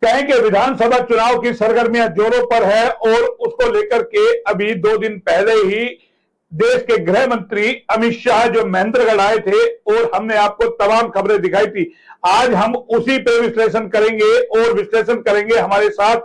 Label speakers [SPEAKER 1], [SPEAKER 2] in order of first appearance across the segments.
[SPEAKER 1] कहें कि विधानसभा चुनाव की सरगर्मियां जोरों पर है और उसको लेकर के अभी 2 दिन पहले ही देश के गृह मंत्री अमित शाह जो महेंद्रगढ़ आए थे और हमने आपको तमाम खबरें दिखाई थी। आज हम उसी पे विश्लेषण करेंगे और विश्लेषण करेंगे। हमारे साथ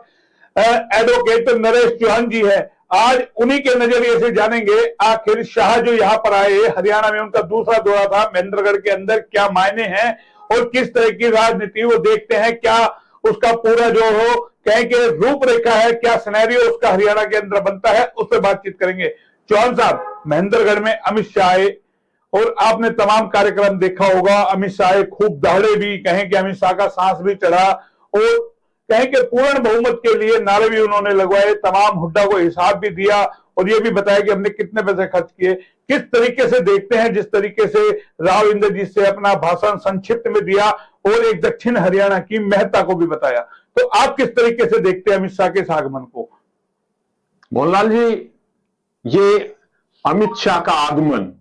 [SPEAKER 1] एडवोकेट नरेश चौहान जी है। आज उन्हीं के नजरिए से जानेंगे आखिर शाह जो यहां पर आए, हरियाणा में उनका दूसरा दौरा था, महेंद्रगढ़ के अंदर क्या मायने हैं और किस तरह की राजनीति वो देखते हैं, क्या उसका पूरा जो हो कहें कि रूपरेखा है, क्या सिनेरियो उसका हरियाणा के अंदर बनता है, उस पर बातचीत करेंगे। चौहान साहब, महेंद्रगढ़ में अमित शाह आए और आपने तमाम कार्यक्रम देखा होगा। अमित शाह खूब दहाड़े भी, कहें कि अमित शाह का सांस भी चढ़ा और कहें कि पूर्ण बहुमत के लिए नारे भी उन्होंने लगवाए, तमाम हुड्डा को हिसाब भी दिया और ये भी बताया कि हमने कितने पैसे खर्च किए। किस तरीके से देखते हैं जिस तरीके से राव इंद्रजीत से अपना भाषण संक्षिप्त में दिया और एक दक्षिण हरियाणा की महत्ता को भी बताया, तो आप किस तरीके से देखते हैं अमित शाह के इस आगमन को?
[SPEAKER 2] मोहनलाल जी, ये अमित शाह का आगमन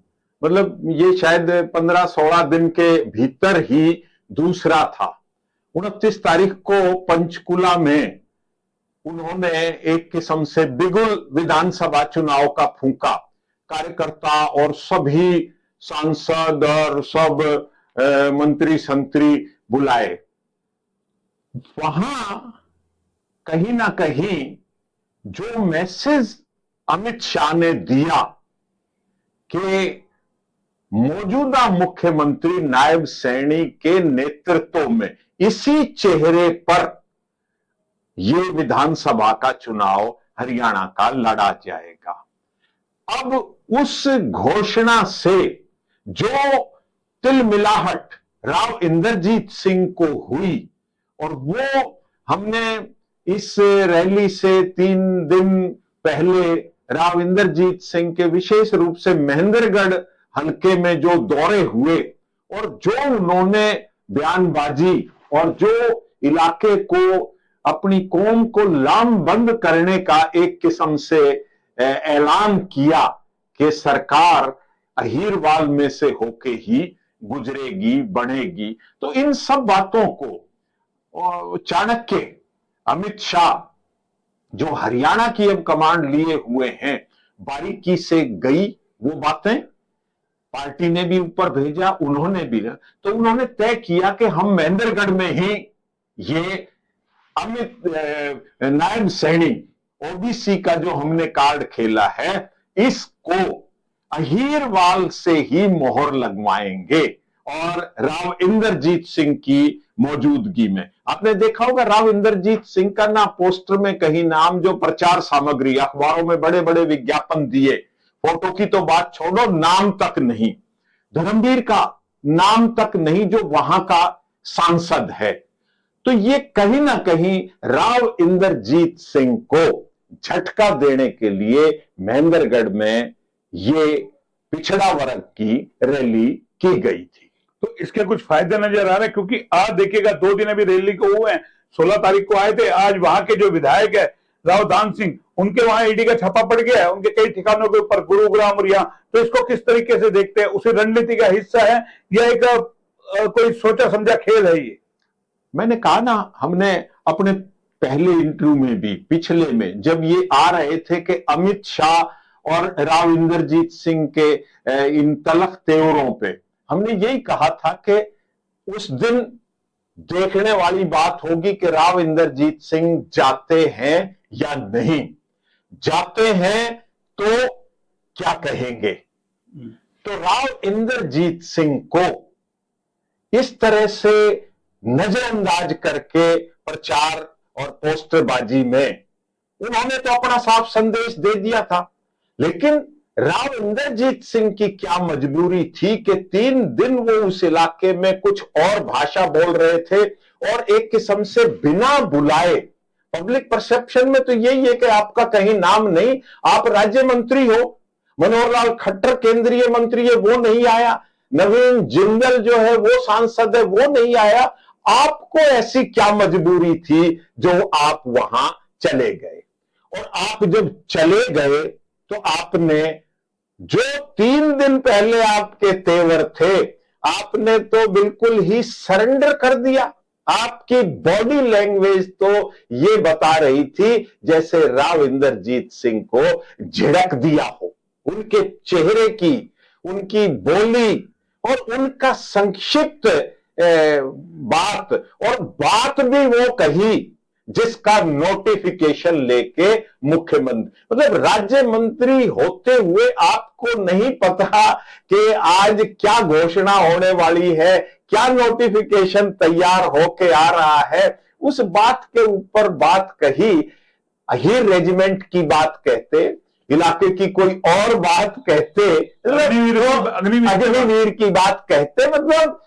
[SPEAKER 2] मतलब ये शायद 15-16 दिन के भीतर ही दूसरा था। 29 तारीख को पंचकुला में उन्होंने एक किस्म से बिगुल विधानसभा चुनाव का फूंका। कार्यकर्ता और सभी सांसद और सब मंत्री संतरी बुलाए। वहां कहीं ना कहीं जो मैसेज अमित शाह ने दिया कि मौजूदा मुख्यमंत्री नायब सैनी के नेतृत्व में इसी चेहरे पर यह विधानसभा का चुनाव हरियाणा का लड़ा जाएगा। अब उस घोषणा से जो तिलमिलाहट राव इंद्रजीत सिंह को हुई और वो हमने इस रैली से 3 दिन पहले राव इंद्रजीत सिंह के विशेष रूप से महेंद्रगढ़ हल्के में जो दौरे हुए और जो उन्होंने बयानबाजी और जो इलाके को अपनी कौम को लामबंद करने का एक किस्म से ऐलान किया कि सरकार अहीरवाल में से होके ही गुजरेगी, बढ़ेगी, तो इन सब बातों को चाणक्य अमित शाह जो हरियाणा की अब कमांड लिए हुए हैं बारीकी से गई। वो बातें पार्टी ने भी ऊपर भेजा, उन्होंने भी, तो उन्होंने तय किया कि हम महेंद्रगढ़ में ही ये अमित नायब सैनी ओबीसी का जो हमने कार्ड खेला है इसको अहीरवाल से ही मोहर लगवाएंगे और राव इंद्रजीत सिंह की मौजूदगी में। आपने देखा होगा राव इंद्रजीत सिंह का ना पोस्टर में कहीं नाम, जो प्रचार सामग्री अखबारों में बड़े बड़े विज्ञापन दिए, फोटो की तो बात छोड़ो, नाम तक नहीं, धर्मवीर का नाम तक नहीं जो वहां का सांसद है। तो ये कहीं ना कहीं राव इंद्रजीत सिंह को झटका देने के लिए महेंद्रगढ़ में ये पिछड़ा वर्ग की रैली की गई थी।
[SPEAKER 1] तो इसके कुछ फायदे नजर आ रहे हैं, क्योंकि आज देखिएगा 2 दिन अभी रैली को हुए हैं। 16 तारीख को आए थे, आज वहां के जो विधायक है राव दान सिंह, उनके वहां ईडी का छापा पड़ गया है, उनके कई ठिकानों के ऊपर, गुरुग्राम और यहाँ। तो इसको किस तरीके से देखते हैं? उसी रणनीति का हिस्सा है या एक कोई सोचा समझा खेल है ये?
[SPEAKER 2] मैंने कहा ना, हमने अपने पहले इंटरव्यू में भी, पिछले में, जब ये आ रहे थे कि अमित शाह और राव इंद्रजीत सिंह के इन तलख तेवरों पे, हमने यही कहा था कि उस दिन देखने वाली बात होगी कि राव इंद्रजीत सिंह जाते हैं या नहीं। जाते हैं तो क्या कहेंगे। तो राव इंद्रजीत सिंह को इस तरह से नजरअंदाज करके प्रचार और पोस्टरबाजी में उन्होंने तो अपना साफ संदेश दे दिया था, लेकिन राव इंद्रजीत सिंह की क्या मजबूरी थी कि 3 दिन वो उस इलाके में कुछ और भाषा बोल रहे थे और एक किस्म से बिना बुलाए, पब्लिक परसेप्शन में तो यही है कि आपका कहीं नाम नहीं, आप राज्य मंत्री हो, मनोहर लाल खट्टर केंद्रीय मंत्री है, वो नहीं आया, नवीन जिंदल जो है वो सांसद है, वो नहीं आया, आपको ऐसी क्या मजबूरी थी जो आप वहां चले गए। और आप जब चले गए तो आपने जो 3 दिन पहले आपके तेवर थे, आपने तो बिल्कुल ही सरेंडर कर दिया। आपकी बॉडी लैंग्वेज तो ये बता रही थी जैसे राव इंद्रजीत सिंह को झिड़क दिया हो। उनके चेहरे की, उनकी बोली और उनका संक्षिप्त बात, और बात भी वो कही जिसका नोटिफिकेशन लेके मुख्यमंत्री, मतलब राज्य मंत्री होते हुए आपको नहीं पता कि आज क्या घोषणा होने वाली है, क्या नोटिफिकेशन तैयार होके आ रहा है। उस बात के ऊपर बात कही, अहीर रेजिमेंट की बात कहते, इलाके की कोई और बात कहते, अग्निवीर की बात कहते, मतलब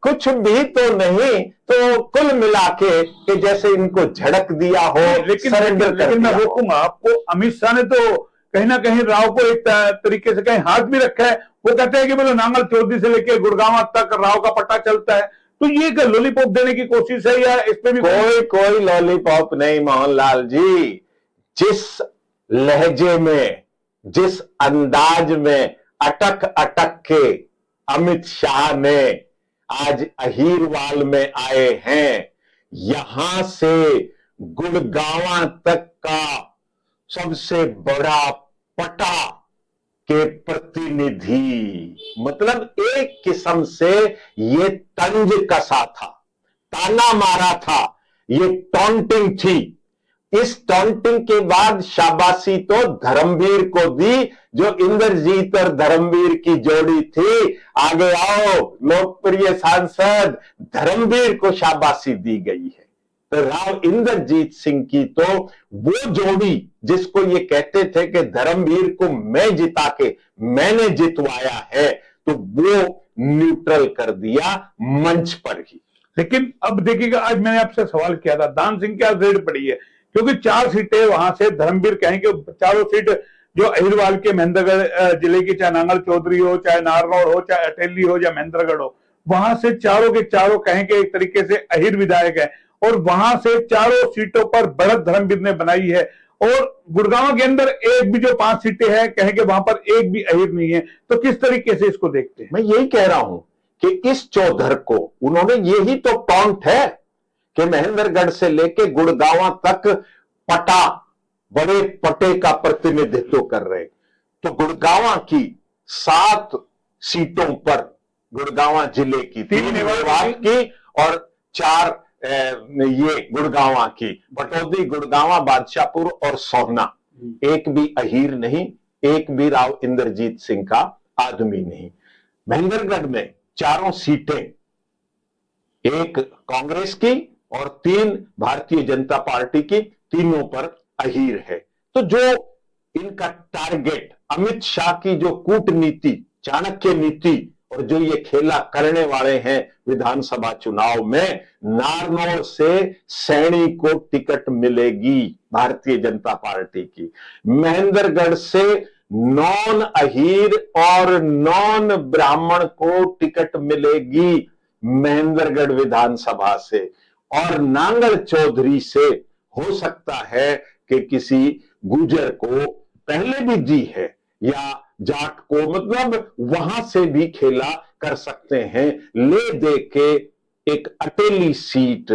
[SPEAKER 2] कुछ भी तो नहीं, तो कुल मिला के जैसे इनको झड़क दिया हो,
[SPEAKER 1] लेकिन मैं रोकूंगा आपको। अमित शाह ने तो कहीं ना कहीं राव को एक तरीके से कहीं हाथ भी रखा है। वो कहते हैं कि बोलो नांगल चौधरी से लेकर गुड़गांव तक राव का पट्टा चलता है, तो ये लॉलीपॉप देने की कोशिश है या इस पे भी
[SPEAKER 2] कोई लॉलीपॉप नहीं मोहनलाल जी। जिस लहजे में, जिस अंदाज में अटक अटक के अमित शाह ने आज अहीरवाल में आए हैं, यहां से गुड़गांव तक का सबसे बड़ा पटा के प्रतिनिधि, मतलब एक किस्म से ये तंज कसा था, ताना मारा था, ये टॉन्टिंग थी। इस टॉन्टिंग के बाद शाबाशी तो धर्मवीर को दी, जो इंद्रजीत और धर्मवीर की जोड़ी थी। आगे आओ लोकप्रिय सांसद, धर्मवीर को शाबाशी दी गई है। तो राव इंद्रजीत सिंह की तो वो जोड़ी जिसको ये कहते थे कि धर्मवीर को मैं जिता के मैंने जितवाया है, तो वो न्यूट्रल कर दिया मंच पर ही।
[SPEAKER 1] लेकिन अब देखिएगा, आज मैंने आपसे सवाल किया था दान सिंह क्या रेड पड़ी है, क्योंकि 4 सीटें वहां से धर्मवीर कहेंगे, चारों सीट जो अहिरवाल के महेंद्रगढ़ जिले की, चाहे नांगल चौधरी हो, चाहे नारनौल हो, चाहे अटेली हो या महेंद्रगढ़ हो, वहां से चारों के चारों कहेंगे एक तरीके से अहिर विधायक है, और वहां से चारों सीटों पर बढ़त धर्मवीर ने बनाई है। और गुड़गांव के अंदर एक भी जो 5 सीटें हैं कहेंगे वहां पर एक भी अहिर नहीं है। तो किस तरीके से इसको देखते हैं?
[SPEAKER 2] मैं यही कह रहा हूं कि इस चौधर को उन्होंने, यही तो टॉन्ट है कि महेंद्रगढ़ से लेके गुड़गांव तक पटा, बड़े पटे का प्रतिनिधित्व कर रहे। तो गुड़गांव की 7 सीटों पर, गुड़गांव जिले की 3 मेवात की और 4 ये गुड़गांव की, भटौदी, गुड़गांव, बादशाहपुर और सोहना, एक भी अहीर नहीं, एक भी राव इंद्रजीत सिंह का आदमी नहीं। महेंद्रगढ़ में 4 सीटें, एक कांग्रेस की और 3 भारतीय जनता पार्टी की, तीनों पर अहीर है। तो जो इनका टारगेट, अमित शाह की जो कूटनीति, चाणक्य नीति और जो ये खेला करने वाले हैं विधानसभा चुनाव में, नारनौल से सैनी को टिकट मिलेगी भारतीय जनता पार्टी की, महेंद्रगढ़ से नॉन अहीर और नॉन ब्राह्मण को टिकट मिलेगी महेंद्रगढ़ विधानसभा से, और नांगल चौधरी से हो सकता है कि किसी गुजर को पहले भी दी है या जाट को, मतलब वहां से भी खेला कर सकते हैं। ले दे के एक अटेली सीट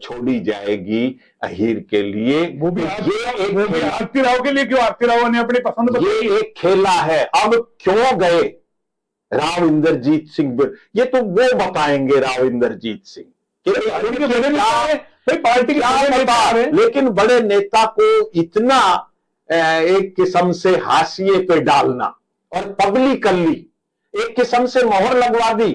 [SPEAKER 2] छोड़ी जाएगी अहीर के लिए।
[SPEAKER 1] वो भी आरती राव के लिए क्यों? आरती राव ने अपनी पसंद बताई।
[SPEAKER 2] ये एक खेला है। अब क्यों गए राव इंद्रजीत सिंह, ये तो वो बताएंगे राव इंद्रजीत सिंह पार्टी के, लेकिन बड़े नेता को इतना एक किस्म से हाशिए पे डालना और पब्लिकली एक किस्म से मोहर लगवा दी।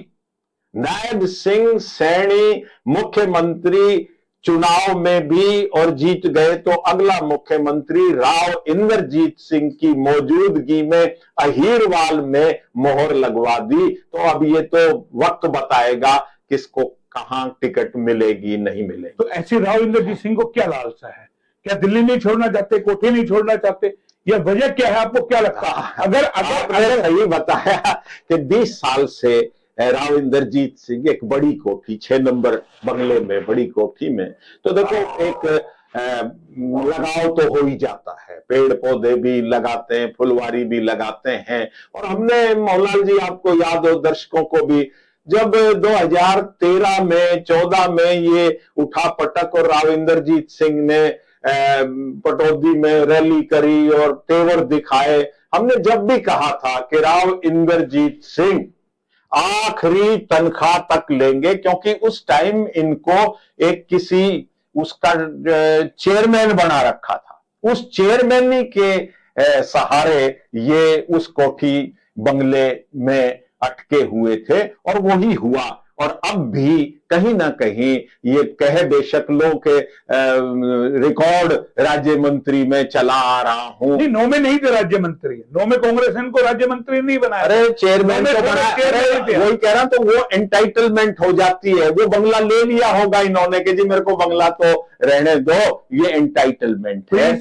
[SPEAKER 2] नायब सिंह सैनी मुख्यमंत्री चुनाव में भी और जीत गए, तो अगला मुख्यमंत्री राव इंद्रजीत सिंह की मौजूदगी में अहीरवाल में मोहर लगवा दी। तो अब ये तो वक्त बताएगा किसको कहां टिकट मिलेगी, नहीं मिलेगी।
[SPEAKER 1] तो ऐसे राव इंद्रजीत सिंह को क्या लालसा है? क्या दिल्ली नहीं छोड़ना चाहते, कोठी नहीं छोड़ना चाहते, यह वजह क्या है? आपको क्या लगता है?
[SPEAKER 2] अगर सही बताया कि 20 साल से राव इंद्रजीत सिंह एक बड़ी कोठी, 6 नंबर बंगले में, बड़ी कोठी में, तो देखो एक लगाव तो हो ही जाता है, पेड़ पौधे भी लगाते हैं, फुलवारी भी लगाते हैं। और हमने, मौलाना जी आपको याद हो, दर्शकों को भी जब 2013 में 14 में ये उठापटक और राव इंद्रजीत सिंह ने पटौदी में रैली करी और तेवर दिखाए, हमने जब भी कहा था कि राव इंद्रजीत सिंह आखिरी तनख्वाह तक लेंगे, क्योंकि उस टाइम इनको एक किसी उसका चेयरमैन बना रखा था, उस चेयरमैन के सहारे ये उस कोठी बंगले में अटके हुए थे और वही हुआ। और अब भी कहीं ना कहीं ये कहे बेशक लोग के रिकॉर्ड राज्य मंत्री में चला आ रहा हूं।
[SPEAKER 1] नहीं, 9 में नहीं थे राज्य मंत्री, 9 में कांग्रेस इनको राज्य मंत्री नहीं बनाया।
[SPEAKER 2] अरे चेयरमैन तो बनाया, वही कह रहा, तो वो एंटाइटलमेंट हो जाती है, वो बंगला ले लिया होगा इन्होंने कि जी मेरे को बंगला तो रहने दो, ये एंटाइटलमेंट है। ये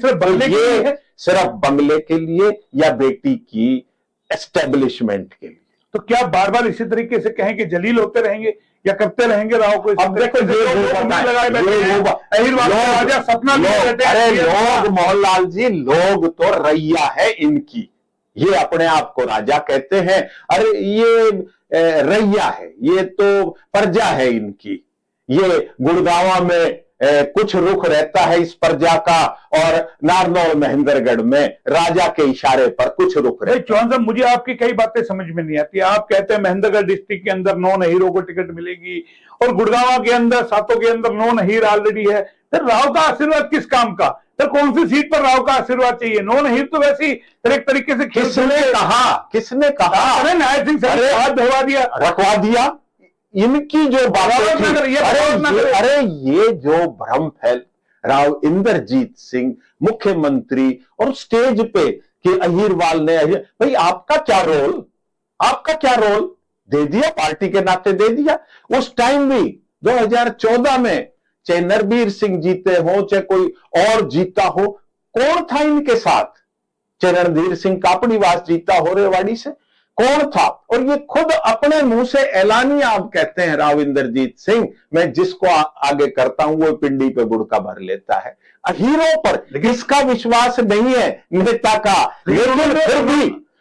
[SPEAKER 2] सिर्फ बंगले के लिए या बेटी की एस्टेब्लिशमेंट के लिए।
[SPEAKER 1] तो क्या बार बार इसी तरीके से कहें कि जलील होते रहेंगे या करते रहेंगे राव को?
[SPEAKER 2] अब देखो अरे लोग, मोहनलाल जी, लोग तो रैया है इनकी, ये अपने आप को राजा कहते हैं। अरे ये रैया है, ये तो प्रजा है इनकी। ये गुड़गांव में कुछ रुख रहता है इस प्रजा का, और नारनौल महेंद्रगढ़ में राजा के इशारे पर कुछ रुख रहता है।
[SPEAKER 1] चौहान साहब, मुझे आपकी कई बातें समझ में नहीं आती। आप कहते हैं महेंद्रगढ़ डिस्ट्रिक्ट के अंदर 9 नहीरों को टिकट मिलेगी और गुड़गांव के अंदर 7 के अंदर 9 नहीर ऑलरेडी है। फिर राव का आशीर्वाद किस काम का? फिर कौन सी सीट पर राव का आशीर्वाद चाहिए? 9 नहीर तो वैसी एक तरीके से
[SPEAKER 2] किसने कहा?
[SPEAKER 1] अरे नायब सिंह साहब
[SPEAKER 2] रखवा दिया इनकी जो बात, अरे ये जो भ्रम फैल, राव इंद्रजीत सिंह मुख्यमंत्री और स्टेज पे कि अहीरवाल ने, भाई आपका क्या रोल दे दिया, पार्टी के नाते दे दिया। उस टाइम भी 2014 में चाहे नरबीर सिंह जीते हो चाहे कोई और जीता हो, कौन था इनके साथ? चाहे रणधीर सिंह कापड़ीवास जीता हो रेवाड़ी से, कौन था? और ये खुद अपने मुंह से ऐलानिया आप कहते हैं राव इंद्रजीत सिंह, मैं जिसको आगे करता हूं वो पिंडी पे गुड़का भर लेता है। हीरो पर इसका विश्वास नहीं है नेता का, लेकिन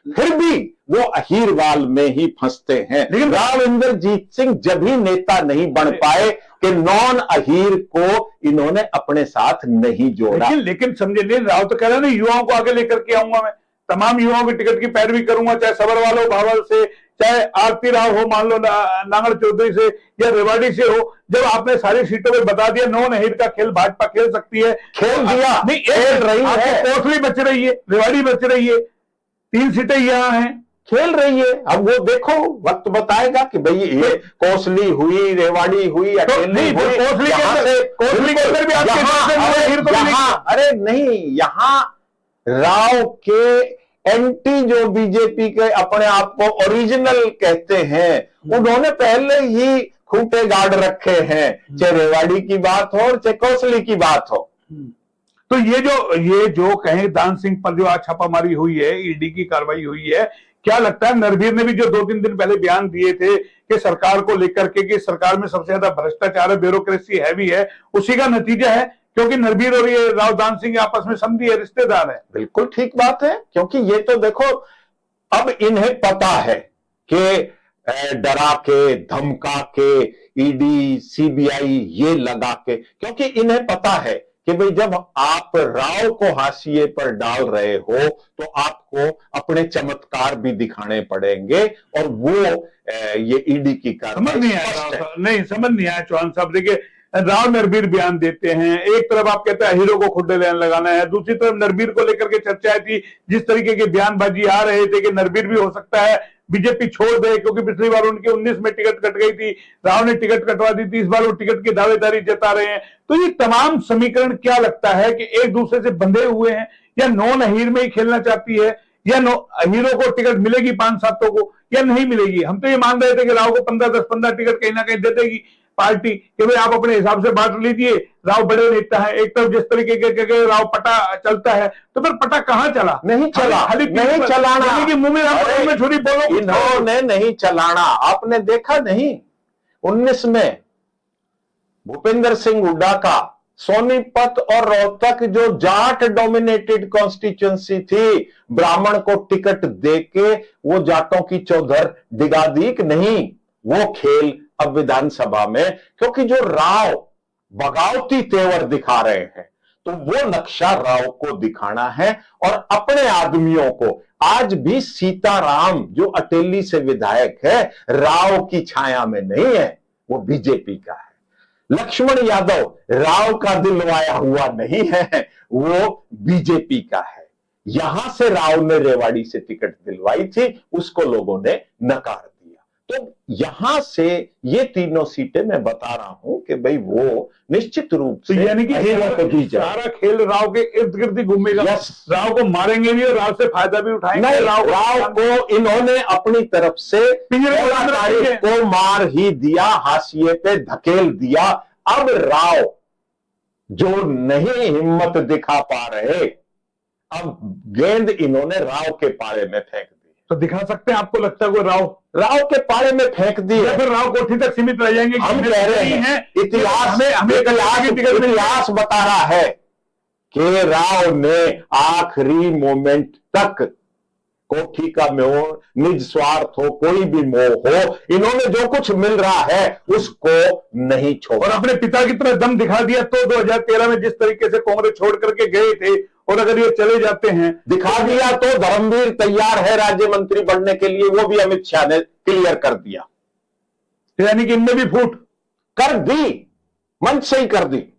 [SPEAKER 2] फिर भी वो अहीरवाल में ही फंसते हैं। लेकिन राव इंद्रजीत सिंह जब भी नेता नहीं बन पाए कि नॉन अहीर को इन्होंने अपने साथ नहीं जोड़ा।
[SPEAKER 1] लेकिन समझे नहीं, राव तो कह रहे हैं युवाओं को आगे लेकर के आऊंगा, मैं तमाम युवाओं की टिकट की पैरवी करूंगा, चाहे सबरवाल हो भावल से, चाहे आरती राव हो, मान लो नांगड़ चौधरी से या रेवाड़ी से हो। जब आपने सारी सीटों पे बता दिया 9 नहीर का खेल भाजपा खेल सकती है,
[SPEAKER 2] खेल दिया,
[SPEAKER 1] नहीं खेल रही है, कोसली बच रही है, रेवाड़ी बच रही है, 3 सीटें यहां हैं,
[SPEAKER 2] खेल रही है। अब वो देखो वक्त बताएगा कि भाई ये कोसली हुई, रेवाड़ी हुई,
[SPEAKER 1] अकेली हुई, कोसली के अंदर भी आपके,
[SPEAKER 2] अरे नहीं, यहां राव के एंटी जो बीजेपी के अपने आप को ओरिजिनल कहते हैं, उन्होंने पहले ही खूंटे गाड़ रखे हैं, चाहे रेवाड़ी की बात हो चाहे कोसली की बात हो।
[SPEAKER 1] तो ये जो कहें दान सिंह पर जो आज छापामारी हुई है, ईडी की कार्रवाई हुई है, क्या लगता है नरबीर ने भी जो 2-3 दिन पहले बयान दिए थे कि सरकार को लेकर के कि सरकार में सबसे ज्यादा भ्रष्टाचार है, ब्यूरोक्रेसी है भी है, उसी का नतीजा है? क्योंकि नरबीर और ये राव दान सिंह आपस में समझी है, रिश्तेदार है।
[SPEAKER 2] बिल्कुल ठीक बात है, क्योंकि ये तो देखो अब इन्हें पता है कि डरा के, धमका के, ईडी सीबीआई ये लगा के, क्योंकि इन्हें पता है कि भाई जब आप राव को हाशिए पर डाल रहे हो तो आपको अपने चमत्कार भी दिखाने पड़ेंगे, और वो ये ईडी की कार्रवाई
[SPEAKER 1] समझ नहीं आया चौहान साहब। देखिए राव नरबीर बयान देते हैं, एक तरफ आप कहते हैं हीरो को खुड्डे लेने लगाना है, दूसरी तरफ नरबीर को लेकर के चर्चाएं थी, जिस तरीके के बयानबाजी आ रहे थे कि नरबीर भी हो सकता है बीजेपी छोड़ दे, क्योंकि पिछली बार उनके 19 में टिकट कट गई थी, राव ने टिकट कटवा दी थी, इस बार वो टिकट की दावेदारी जता रहे हैं। तो ये तमाम समीकरण क्या लगता है कि एक दूसरे से बंधे हुए हैं, या 9 नहीर में ही खेलना चाहती है, या हीरो को टिकट मिलेगी 5-7 को या नहीं मिलेगी? हम तो ये मान रहे थे कि राव को 15-10-15 टिकट कहीं ना कहीं दे देगी पार्टी, कि भाई आप अपने हिसाब से बांट लीजिए, राव बड़े नेता है। एक तरफ जिस तरीके के राव पटा चलता है, तो फिर पटा कहां चला?
[SPEAKER 2] नहीं चला, नहीं चलाना,
[SPEAKER 1] मुंह में छुरी बोलो,
[SPEAKER 2] इन्होंने नहीं चलाना। आपने देखा नहीं 19 में भूपेंद्र सिंह हुड्डा का सोनीपत और रोहतक जो जाट डोमिनेटेड कॉन्स्टिट्यूंसी थी, ब्राह्मण को टिकट देके वो जाटों की चौधर डिगा दी कि नहीं, वो खेल अब विधानसभा में, क्योंकि जो राव बगावती तेवर दिखा रहे हैं, तो वो नक्शा राव को दिखाना है और अपने आदमियों को। आज भी सीताराम जो अटेली से विधायक है, राव की छाया में नहीं है, वो बीजेपी का है। लक्ष्मण यादव राव का दिलवाया हुआ नहीं है, वो बीजेपी का है। यहां से राव ने रेवाड़ी से टिकट दिलवाई थी, उसको लोगों ने नकार दिया। तो यहां से ये तीनों सीटें मैं बता रहा हूं कि भाई वो निश्चित रूप
[SPEAKER 1] तो
[SPEAKER 2] से
[SPEAKER 1] यानी कि सारा खेल राव के इर्द गिर्द ही घूमेगा। राव को मारेंगे भी और राव से फायदा भी उठाएंगे।
[SPEAKER 2] नहीं, राव को इन्होंने अपनी तरफ से 16 तारीख को मार ही दिया, हाशिए पे धकेल दिया। अब राव जो नहीं हिम्मत दिखा पा रहे, अब गेंद इन्होंने राव के पारे में फेंक दी।
[SPEAKER 1] तो दिखा सकते हैं, आपको लगता है वो
[SPEAKER 2] राव के पारे में फेंक दी,
[SPEAKER 1] या फिर राव कोठी तक सीमित रह जाएंगे?
[SPEAKER 2] हम कह रहे हैं इतिहास बता रहा है कि राव ने आखिरी मोमेंट तक, कोठी का मोह, निज स्वार्थ हो, कोई भी मोह हो, इन्होंने जो कुछ मिल रहा है उसको नहीं छोड़ा
[SPEAKER 1] और अपने पिता की तरह दम दिखा दिया। तो 2013 में जिस तरीके से कांग्रेस छोड़ करके गए थे, और अगर ये चले जाते हैं,
[SPEAKER 2] दिखा दिया तो धर्मवीर तैयार है राज्य मंत्री बनने के लिए, वो भी अमित शाह ने क्लियर कर दिया।
[SPEAKER 1] यानी कि इनमें भी फूट
[SPEAKER 2] कर दी, मंच से ही कर दी।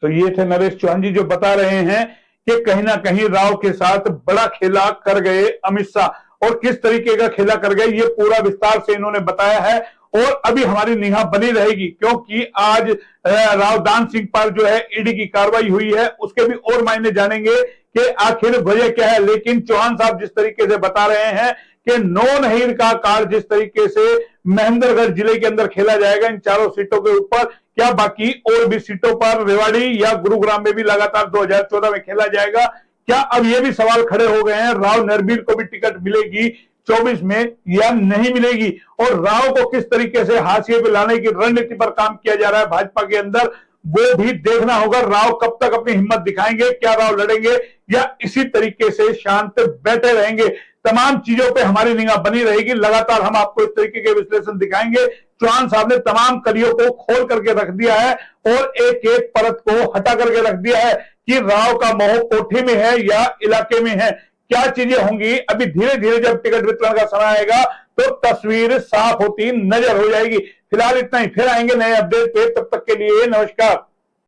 [SPEAKER 1] तो ये थे नरेश चौहान जी, जो बता रहे हैं कि कहीं ना कहीं राव के साथ बड़ा खेला कर गए अमित शाह। और किस तरीके का खेला कर गए, ये पूरा विस्तार से इन्होंने बताया है। और अभी हमारी निगाह बनी रहेगी, क्योंकि आज राव दान सिंह पर जो है ईडी की कार्रवाई हुई है, उसके भी और मायने जानेंगे कि आखिर वजह क्या है। लेकिन चौहान साहब जिस तरीके से बता रहे हैं कि नौनहीर का कार्ड जिस तरीके से महेंद्रगढ़ जिले के अंदर खेला जाएगा इन चारों सीटों के ऊपर, क्या बाकी और भी सीटों पर रेवाड़ी या गुरुग्राम में भी लगातार 2014 में खेला जाएगा? क्या अब ये भी सवाल खड़े हो गए हैं, राव नरबीर को भी टिकट मिलेगी 24 में या नहीं मिलेगी? और राव को किस तरीके से हाशिए पे लाने की रणनीति पर काम किया जा रहा है भाजपा के अंदर, वो भी देखना होगा। राव कब तक अपनी हिम्मत दिखाएंगे? क्या राव लड़ेंगे या इसी तरीके से शांत बैठे रहेंगे? तमाम चीजों पे हमारी निगाह बनी रहेगी। लगातार हम आपको इस तरीके के विश्लेषण दिखाएंगे। चौहान साहब ने तमाम कलियों को खोल करके रख दिया है और एक एक परत को हटा करके रख दिया है कि राव का मोह कोठी में है या इलाके में है। क्या चीजें होंगी, अभी धीरे धीरे जब टिकट वितरण का समय आएगा तो तस्वीर साफ होती नजर हो जाएगी। फिलहाल इतना ही, फिर आएंगे नए अपडेट पे, तब तक के लिए नमस्कार।